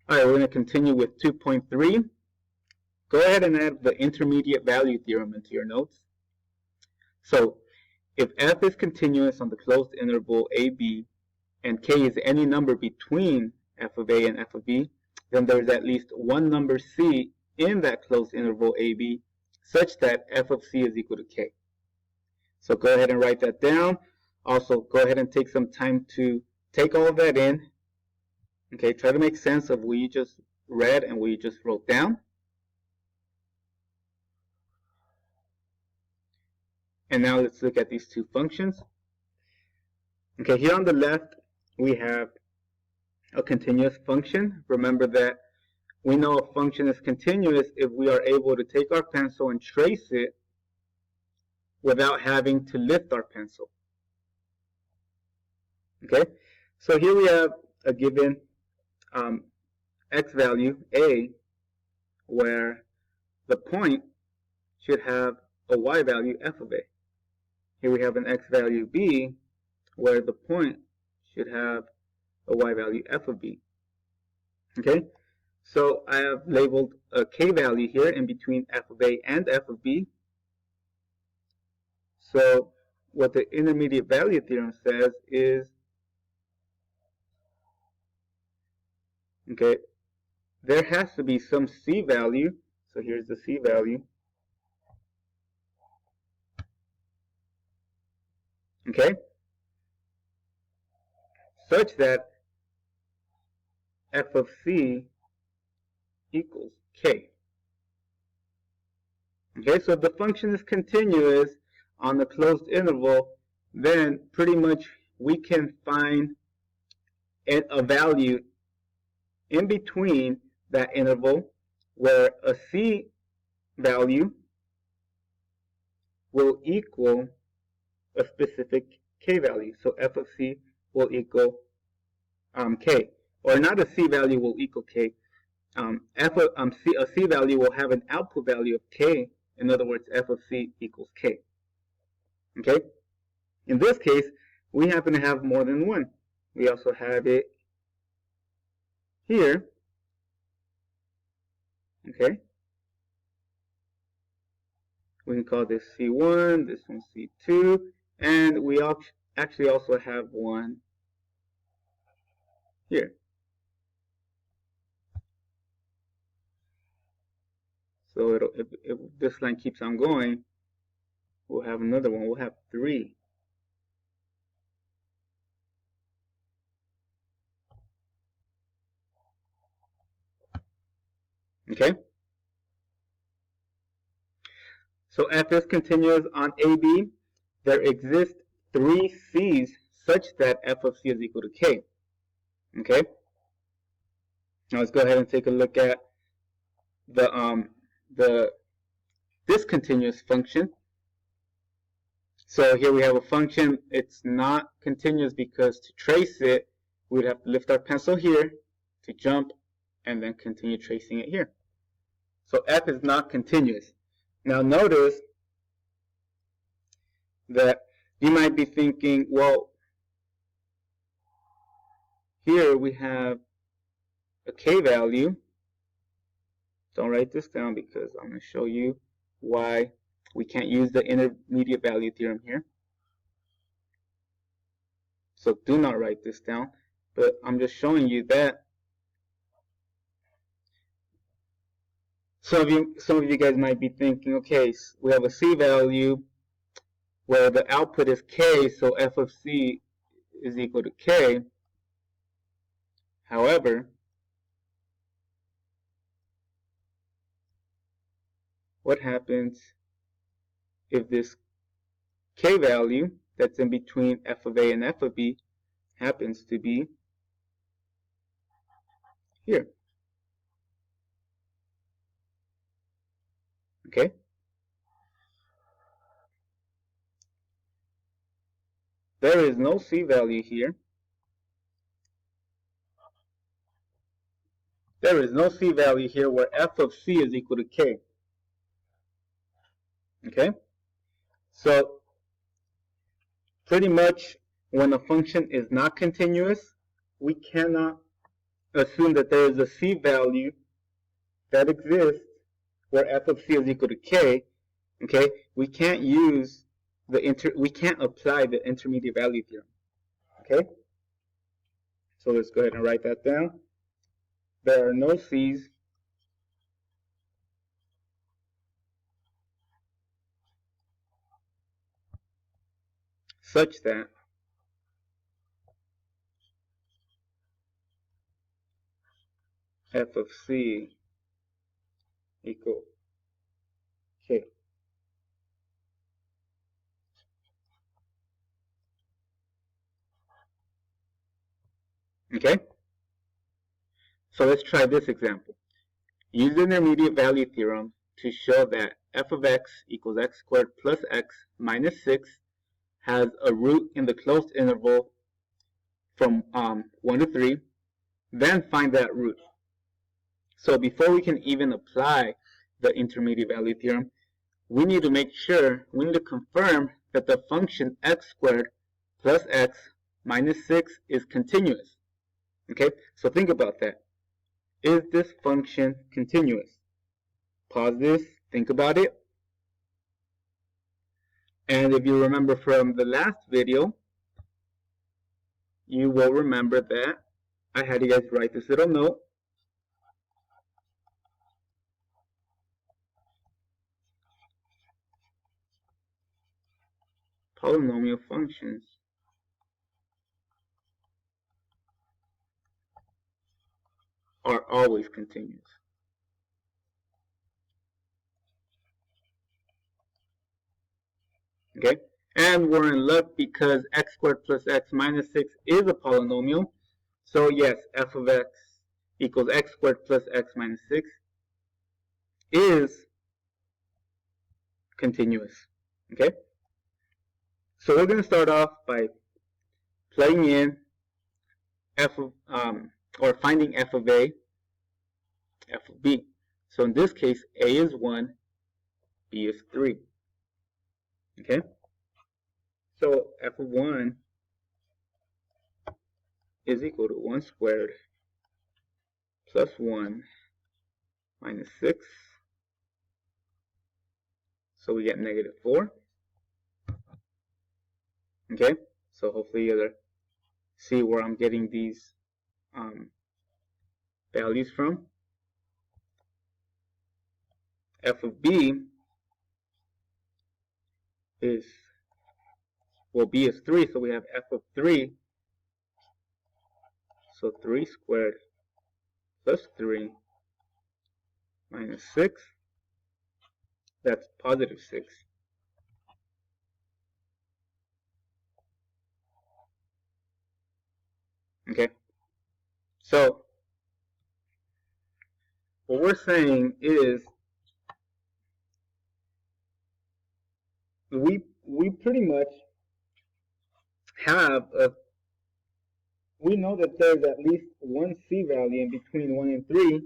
All right, we're going to continue with 2.3. Go ahead and add the intermediate value theorem into your notes. So if f is continuous on the closed interval ab and k is any number between f of a and f of b, then there's at least one number c in that closed interval ab such that f of c is equal to k. So go ahead and write that down. Also, go ahead and take some time to take all of that in. Okay, try to make sense of what you just read and what you just wrote down. And now let's look at these two functions. Okay, here on the left, we have a continuous function. Remember that we know a function is continuous if we are able to take our pencil and trace it without having to lift our pencil. Okay, so here we have a given x value, a, where the point should have a y value, f of a. Here we have an x value, b, where the point should have a y value, f of b. Okay, so I have labeled a k value here in between f of a and f of b. So what the intermediate value theorem says is, okay, there has to be some c value. So here's the c value. Okay, such that f of c equals k. Okay, so if the function is continuous on the closed interval, then pretty much we can find a value in between that interval where a c value will equal a specific k value. So f of c will equal k, or not a c value will equal k. A c value will have an output value of k. In other words, f of c equals k. Okay. In this case, we happen to have more than one. We also have it here. Okay. We can call this C1, this one C2, and we actually also have one here. So if this line keeps on going, we'll have another one. We'll have 3. Okay. So f is continuous on AB. There exist 3 c's such that f of c is equal to k. Okay. Now let's go ahead and take a look at the discontinuous function. So here we have a function. It's not continuous because to trace it, we'd have to lift our pencil here to jump and then continue tracing it here. So f is not continuous. Now notice that you might be thinking, well, here we have a k value. Don't write this down because I'm going to show you why we can't use the intermediate value theorem here. So do not write this down, but I'm just showing you that some of you guys might be thinking, okay, so we have a c value where the output is k, so f of c is equal to k. However, what happens if this k value that's in between f of a and f of b happens to be here? Okay. There is no c value here. There is no c value here where f of c is equal to k. Okay? So pretty much when a function is not continuous, we cannot assume that there is a C value that exists where f of c is equal to k, okay, we can't use we can't apply the intermediate value theorem. Okay? So let's go ahead and write that down. There are no c's such that f of c equal k. Okay? So let's try this example. Use the intermediate value theorem to show that f of x equals x squared plus x minus 6 has a root in the closed interval from 1 to 3. Then find that root. So before we can even apply the intermediate value theorem, we need to confirm that the function x squared plus x minus 6 is continuous. Okay, so think about that. Is this function continuous? Pause this, think about it. And if you remember from the last video, you will remember that I had you guys write this little note. Polynomial functions are always continuous. Okay, and we're in luck because x squared plus x minus 6 is a polynomial. So yes, f of x equals x squared plus x minus 6 is continuous. Okay, so we're going to start off by plugging in f of, or finding f of a, f of b. So in this case, a is 1, b is 3. Okay, so f of 1 is equal to 1 squared plus 1 minus 6. So we get negative 4. Okay, so hopefully you'll see where I'm getting these values from. F of b is, well, b is 3, so we have f of 3. So 3 squared plus 3 minus 6, that's positive 6. Okay, so what we're saying is we pretty much have we know that there's at least one c value in between 1 and 3,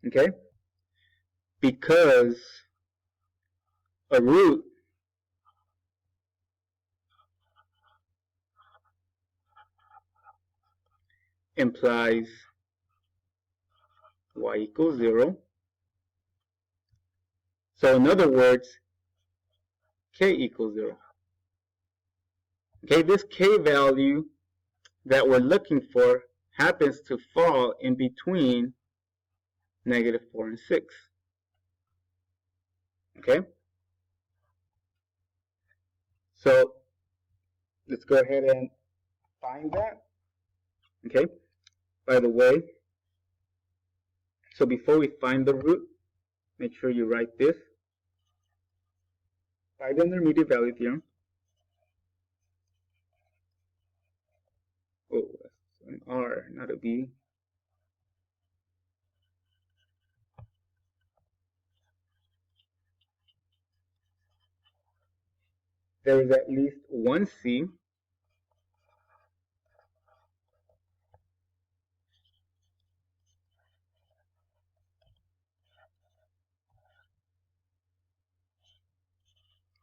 okay, because a root implies y equals 0. So in other words, k equals 0. Okay, this k value that we're looking for happens to fall in between negative 4 and 6. Okay, so let's go ahead and find that. Okay, by the way, so before we find the root, make sure you write this. By the intermediate value theorem, oh, that's an R, not a B. There is at least one C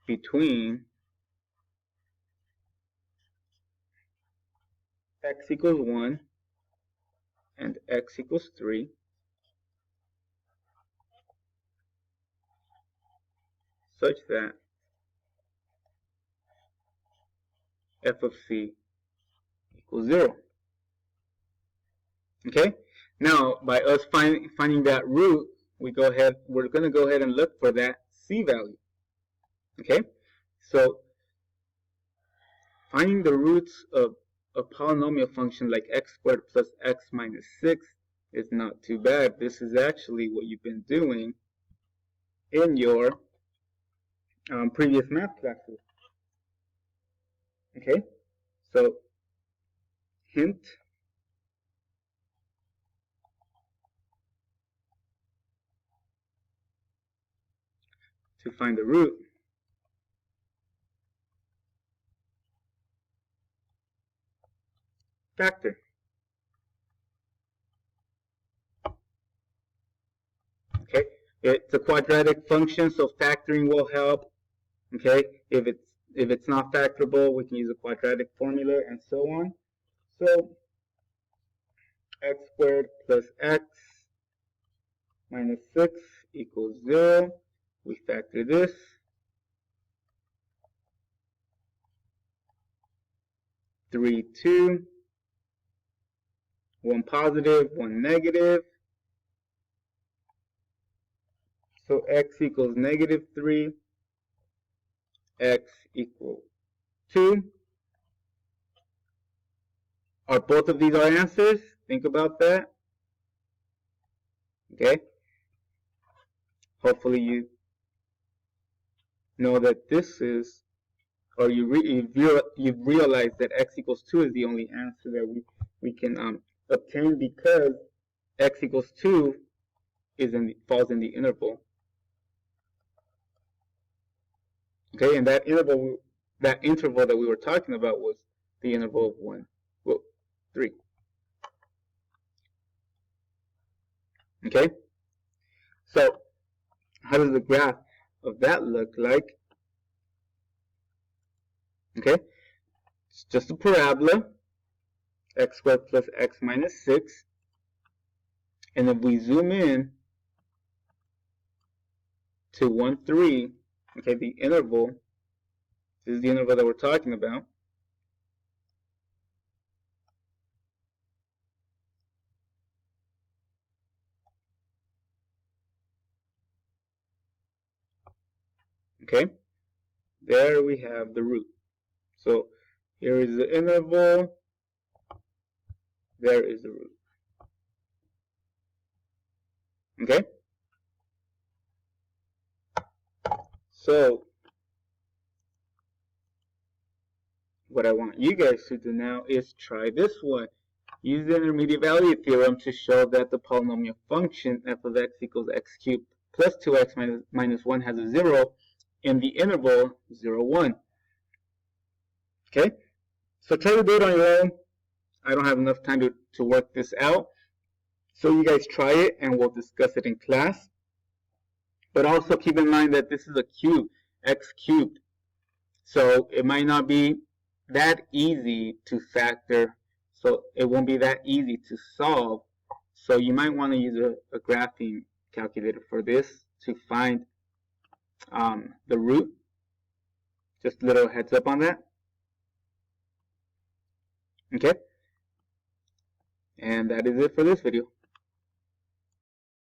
between x equals 1 and x equals 3 such that f of c equals 0. Okay, now by us finding that root, we're going to go ahead and look for that c value. Okay, so finding the roots of a polynomial function like x squared plus x minus 6 is not too bad. This is actually what you've been doing in your previous math classes. Okay, so hint, to find the root, factor. Okay, it's a quadratic function, so factoring will help. Okay, if it's not factorable, we can use a quadratic formula and so on. So x squared plus x minus 6 equals 0. We factor this. 3, 2. 1 positive, 1 negative. So x equals negative 3. X equals 2. Are both of these our answers? Think about that. Okay. Hopefully you know that this is, or you've realized that x equals 2 is the only answer that we can obtain, because x equals 2 falls in the interval. Okay, and that interval that we were talking about was the interval of 3. Okay, so how does the graph of that look like? Okay, it's just a parabola, x squared plus x minus 6. And if we zoom in to 1, 3, okay, the interval, this is the interval that we're talking about. Okay, there we have the root. So here is the interval, there is the root. Okay, so what I want you guys to do now is try this one. Use the intermediate value theorem to show that the polynomial function f of x equals x cubed plus 2x minus 1 has a 0 in the interval 0, 1. Okay, so try to do it on your own. I don't have enough time to work this out. So you guys try it and we'll discuss it in class. But also keep in mind that this is a cube, x cubed. So it might not be that easy to factor. So it won't be that easy to solve. So you might want to use a graphing calculator for this to find the root. Just a little heads up on that. Okay. And that is it for this video.